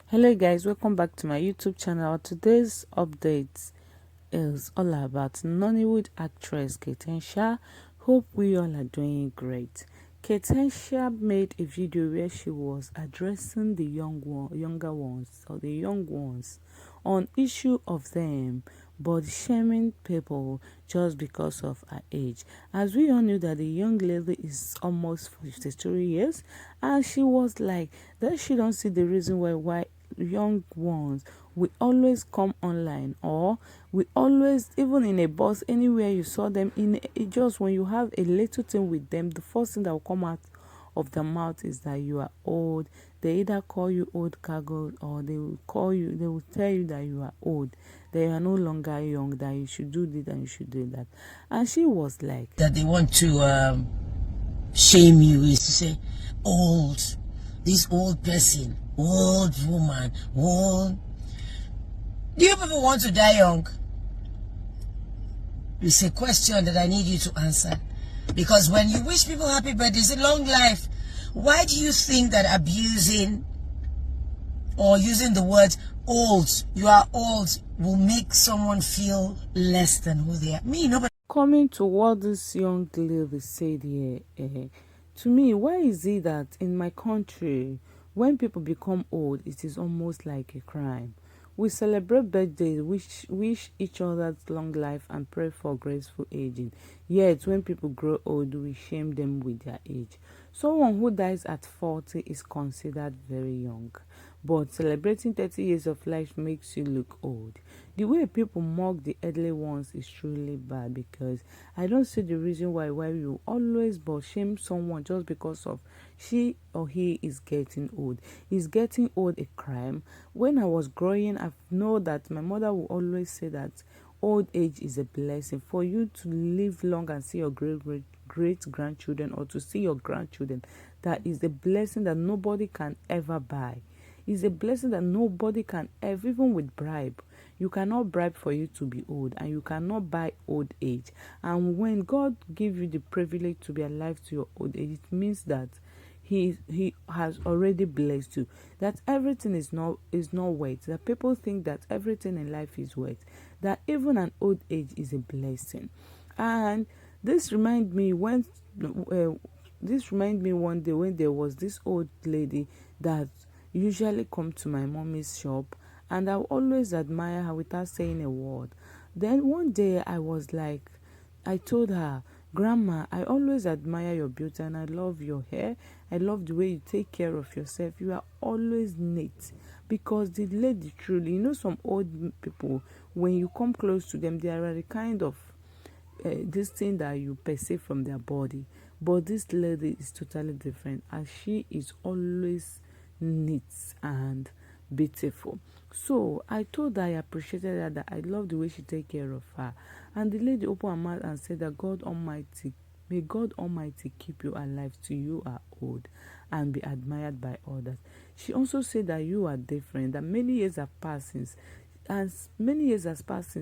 Hello guys, welcome back to my YouTube channel. Today's update is all about Nollywood actress K8henshwa. Hope we all are doing great. K8henshwa made a video where she was addressing the younger ones or the young ones on issue of them but shaming people just because of her age. As we all knew that the young lady is almost 53 years, and she was like that she don't see the reason why young ones we always come online, or we always, even in a bus, anywhere you saw them in just when you have a little thing with them, the first thing that will come out of the mouth is that you are old. They either call you old cargo, or they will tell you that you are old, that you are no longer young, that you should do this and you should do that. And she was like that they want to shame you is to say old, this old person, old woman, old. Do you people want to die young? It's a question that I need you to answer. Because when you wish people happy birthdays, a long life, why do you think that abusing or using the word old, you are old, will make someone feel less than who they are? Me, nobody. Coming to what this young lady said here, to me, why is it that in my country, when people become old, it is almost like a crime? We celebrate birthdays, wish each other long life and pray for graceful aging. Yet, when people grow old, we shame them with their age. Someone who dies at 40 is considered very young, but celebrating 30 years of life makes you look old. The way people mock the elderly ones is truly bad, because I don't see the reason why you always but shame someone just because of she or he is getting old. Is getting old a crime? When I was growing, I know that my mother would always say that old age is a blessing. For you to live long and see your great grandchildren, or to see your grandchildren, that is a blessing that nobody can ever buy. It's a blessing that nobody can ever, even with bribe. You cannot bribe for you to be old, and you cannot buy old age. And when God gives you the privilege to be alive to your old age, it means that he has already blessed you. That everything is not weight. That people think that everything in life is weight. That even an old age is a blessing. And this remind me when one day when there was this old lady that usually come to my mommy's shop, and I always admire her without saying a word. Then one day I told her, Grandma, I always admire your beauty and I love your hair. I love the way you take care of yourself. You are always neat. Because the lady truly, some old people, when you come close to them, they are the kind of this thing that you perceive from their body. But this lady is totally different, and she is always neat and beautiful. So I told her I appreciated her, that I love the way she take care of her. And the lady opened her mouth and said that may God Almighty keep you alive till you are old and be admired by others. She also said that you are different, that many years have passed since,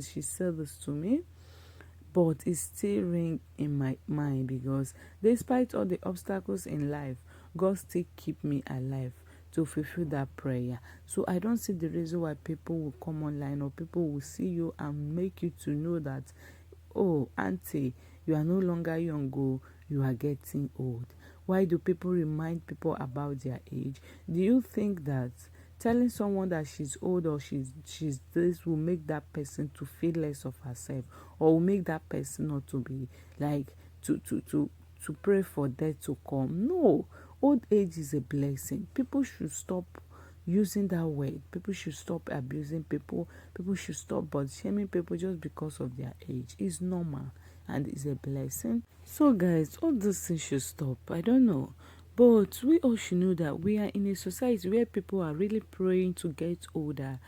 she said this to me, but it still ring in my mind, because despite all the obstacles in life, God still keep me alive to fulfill that prayer. So I don't see the reason why people will come online, or people will see you and make you to know that, oh, auntie, you are no longer young, oh, you are getting old. Why do people remind people about their age? Do you think that telling someone that she's old or she's this will make that person to feel less of herself, or will make that person not to be like to pray for death to come? No, old age is a blessing. People should stop using that word. People should stop abusing people. People should stop but shaming people just because of their age. It's normal and it's a blessing. So guys, all these things should stop. I don't know, but we all should know that we are in a society where people are really praying to get older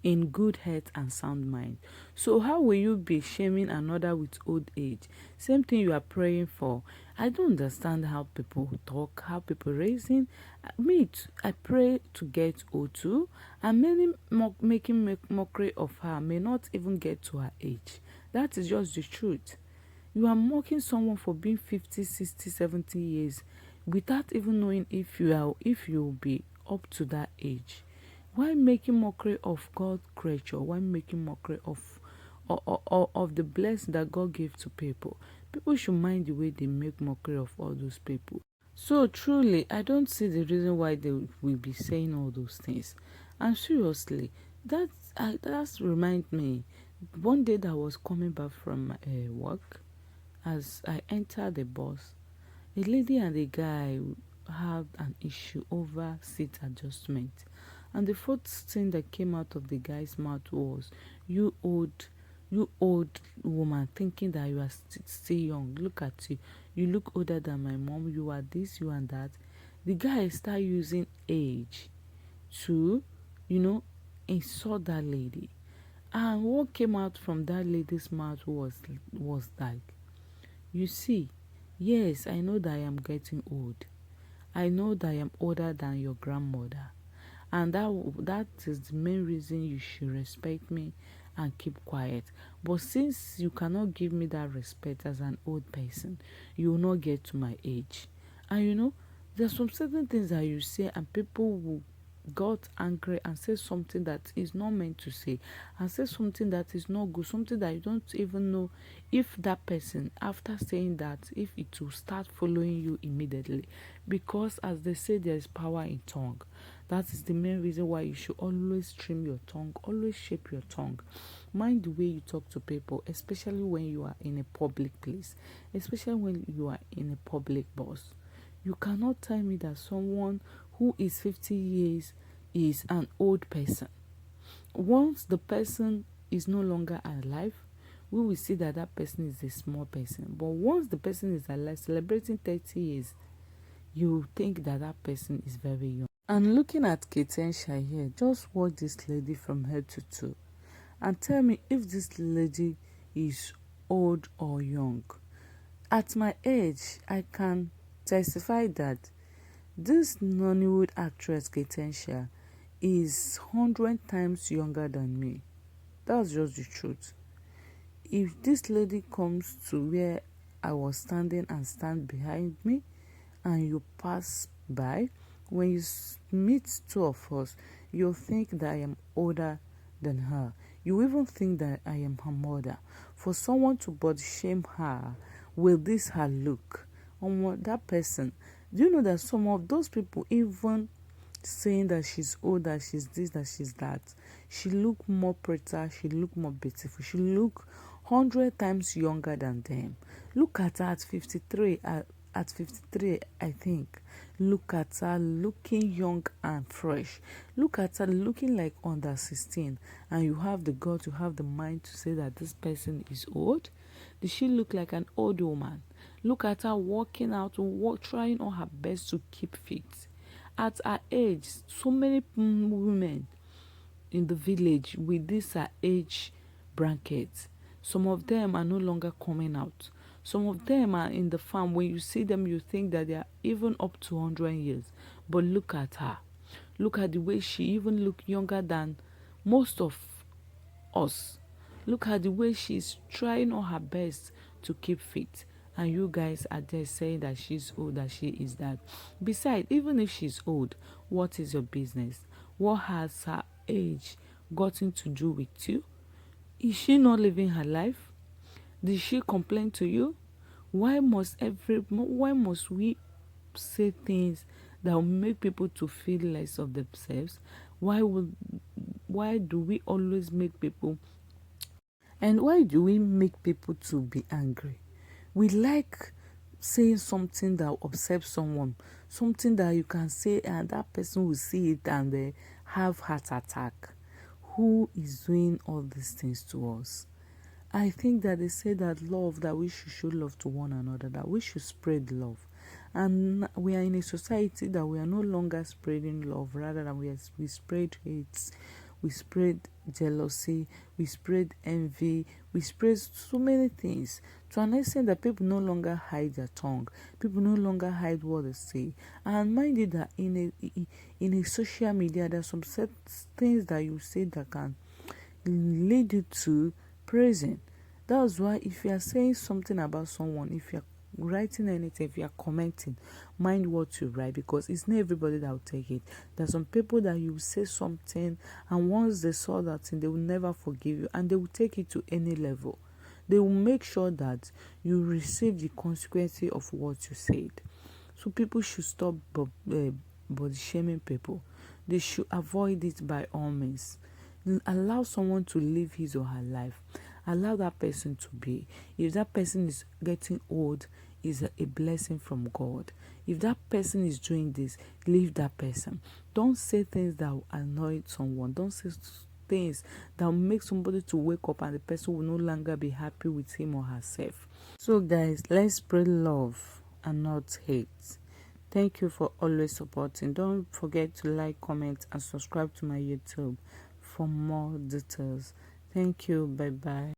in good health and sound mind. So how will you be shaming another with old age? Same thing you are praying for. I don't understand how people talk, how people raising. I pray to get old too, and many making mockery of her may not even get to her age. That is just the truth. You are mocking someone for being 50, 60, 70 years without even knowing if you will be up to that age. Why making mockery of God's creature? Why making mockery of the blessing that God gave to people? People should mind the way they make mockery of all those people. So truly, I don't see the reason why they will be saying all those things. And seriously, that's remind me. One day that I was coming back from work, as I entered the bus, a lady and a guy had an issue over seat adjustment. And the first thing that came out of the guy's mouth was, you old woman, thinking that you are still young. Look at you. You look older than my mom. You are this, you and that. The guy start using age to, insult that lady. And what came out from that lady's mouth was like, you see, yes, I know that I am getting old. I know that I am older than your grandmother. And that is the main reason you should respect me and keep quiet. But since you cannot give me that respect as an old person, you will not get to my age. And there's some certain things that you say and people will got angry and say something that is not meant to say, and say something that is not good, something that you don't even know if that person, after saying that, if it will start following you immediately. Because as they say, there is power in tongue. That is the main reason why you should always trim your tongue, always shape your tongue. Mind the way you talk to people, especially when you are in a public place, especially when you are in a public bus. You cannot tell me that someone who is 50 years is an old person. Once the person is no longer alive, we will see that that person is a small person. But once the person is alive, celebrating 30 years, you think that that person is very young. And looking at K8henshwa here, just watch this lady from head to toe and tell me if this lady is old or young. At my age, I can testify that this Nollywood actress K8henshwa is 100 times younger than me. That's just the truth. If this lady comes to where I was standing and stand behind me, and you pass by, when you meet two of us, you'll think that I am older than her. You even think that I am her mother. For someone to body shame her with this her look, that person, do you know that some of those people even saying that she's old, that she's this, that she's that, she look more prettier, she look more beautiful, she look 100 times younger than them. Look at her at 53, at 53, I think. Look at her looking young and fresh. Look at her looking like under 16, and you have the gut, you have the mind to say that this person is old. Does she look like an old woman? Look at her working out, trying on her best to keep fit. At her age, so many women in the village with this her age bracket, some of them are no longer coming out. Some of them are in the farm. When you see them, you think that they are even up to 100 years. But look at her. Look at the way she even look younger than most of us. Look at the way she's trying on her best to keep fit. And you guys are there saying that she's old, that she is that. Besides, even if she's old, what is your business? What has her age gotten to do with you? Is she not living her life? Did she complain to you? Why must we say things that will make people to feel less of themselves? Why do we always make people, and why do we make people to be angry? We like saying something that upsets someone, something that you can say and that person will see it and they have heart attack. Who is doing all these things to us? I think that they say that love, that we should show love to one another, that we should spread love. And we are in a society that we are no longer spreading love, rather than we spread hate, we spread jealousy, we spread envy, we spread so many things, to an extent that people no longer hide their tongue, people no longer hide what they say. And mind you that in a social media, there are some set things that you say that can lead you to praising. That's why if you are saying something about someone, if you are writing anything, if you are commenting, mind what you write, because it's not everybody that will take it. There's some people that you say something, and once they saw that thing, they will never forgive you, and they will take it to any level. They will make sure that you receive the consequences of what you said. So people should stop body shaming people. They should avoid it by all means. Allow someone to live his or her life. Allow that person to be. If that person is getting old, is a blessing from God. If that person is doing this, leave that person. Don't say things that will annoy someone. Don't say things that will make somebody to wake up and the person will no longer be happy with him or herself. So guys, let's spread love and not hate. Thank you for always supporting. Don't forget to like, comment, and subscribe to my YouTube for more details. Thank you. Bye bye.